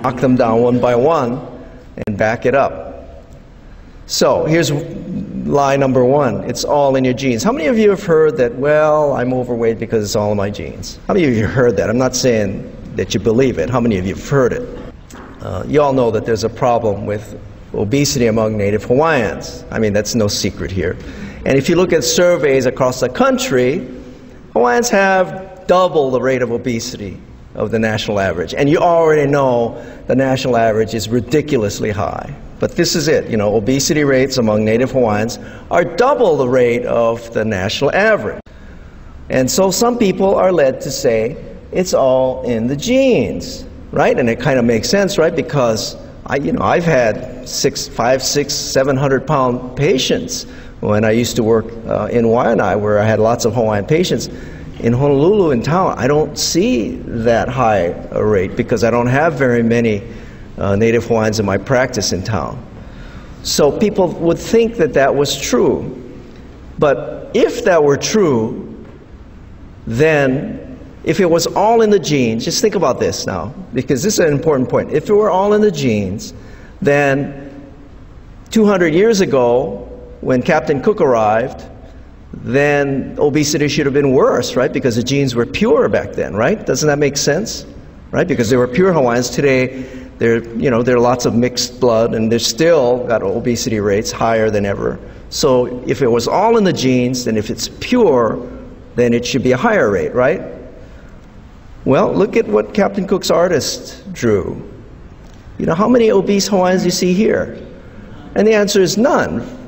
knock them down one by one and back it up. So here's lie number one. It's all in your genes. How many of you have heard that, well, I'm overweight because it's all in my genes? How many of you have heard that? I'm not saying that you believe it. How many of you have heard it? You all know that there's a problem with obesity among Native Hawaiians. I mean, that's no secret here. And if you look at surveys across the country, Hawaiians have double the rate of obesity of the national average. And you already know the national average is ridiculously high. But this is it, you know, obesity rates among Native Hawaiians are double the rate of the national average. And so some people are led to say it's all in the genes, right? And it kind of makes sense, right? Because I've had 500, 600, 700-pound patients when I used to work in Waianae, where I had lots of Hawaiian patients. In Honolulu, in town, I don't see that high a rate because I don't have very many Native Hawaiians in my practice in town. So people would think that that was true. But if that were true, then if it was all in the genes, just think about this now, because this is an important point. If it were all in the genes, then 200 years ago, when Captain Cook arrived, then obesity should have been worse, right? Because the genes were pure back then, right? Doesn't that make sense? Right? Because they were pure Hawaiians. Today, there are lots of mixed blood, and they're still got obesity rates higher than ever. So if it was all in the genes, then if it's pure, then it should be a higher rate, right? Well, look at what Captain Cook's artist drew. You know, how many obese Hawaiians do you see here? And the answer is none.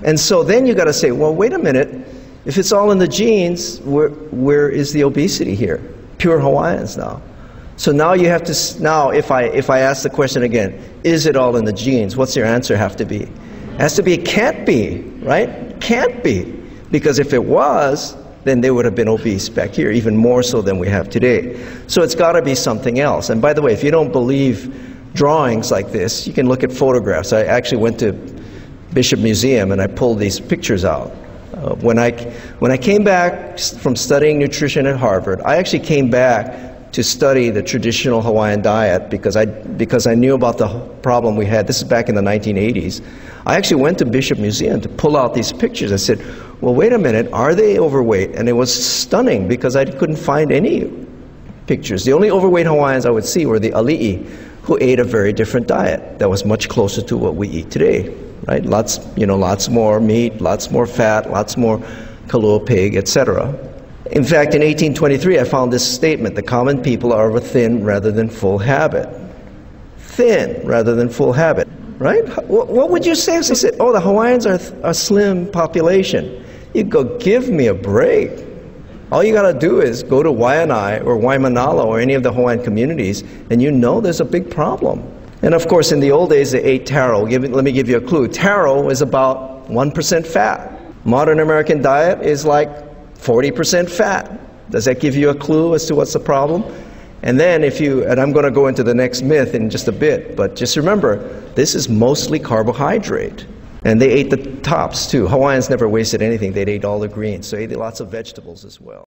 And so then you got to say, well, wait a minute. If it's all in the genes, where is the obesity here? Pure Hawaiians now. So now you have to, now if I ask the question again, is it all in the genes? What's your answer have to be? It has to be, it can't be, right? Can't be. Because if it was, then they would have been obese back here, even more so than we have today. So it's got to be something else. And by the way, if you don't believe drawings like this, you can look at photographs. I actually went to Bishop Museum and I pulled these pictures out. When I came back from studying nutrition at Harvard, I actually came back to study the traditional Hawaiian diet because I knew about the problem we had. This is back in the 1980s. I actually went to Bishop Museum to pull out these pictures. I said, well, wait a minute, are they overweight? And it was stunning because I couldn't find any pictures. The only overweight Hawaiians I would see were the ali'i, who ate a very different diet that was much closer to what we eat today. Right? Lots more meat, lots more fat, lots more kalua pig, etc. In fact, in 1823, I found this statement: the common people are of a thin rather than full habit. Thin rather than full habit, right? What would you say if they said, oh, the Hawaiians are a slim population? You'd go, give me a break. All you got to do is go to Waianae or Waimanalo or any of the Hawaiian communities, and you know there's a big problem. And of course, in the old days, they ate taro. Let me give you a clue. Taro is about 1% fat. Modern American diet is like 40% fat. Does that give you a clue as to what's the problem? And then and I'm going to go into the next myth in just a bit, but just remember, this is mostly carbohydrate. And they ate the tops too. Hawaiians never wasted anything. They ate all the greens, so they ate lots of vegetables as well.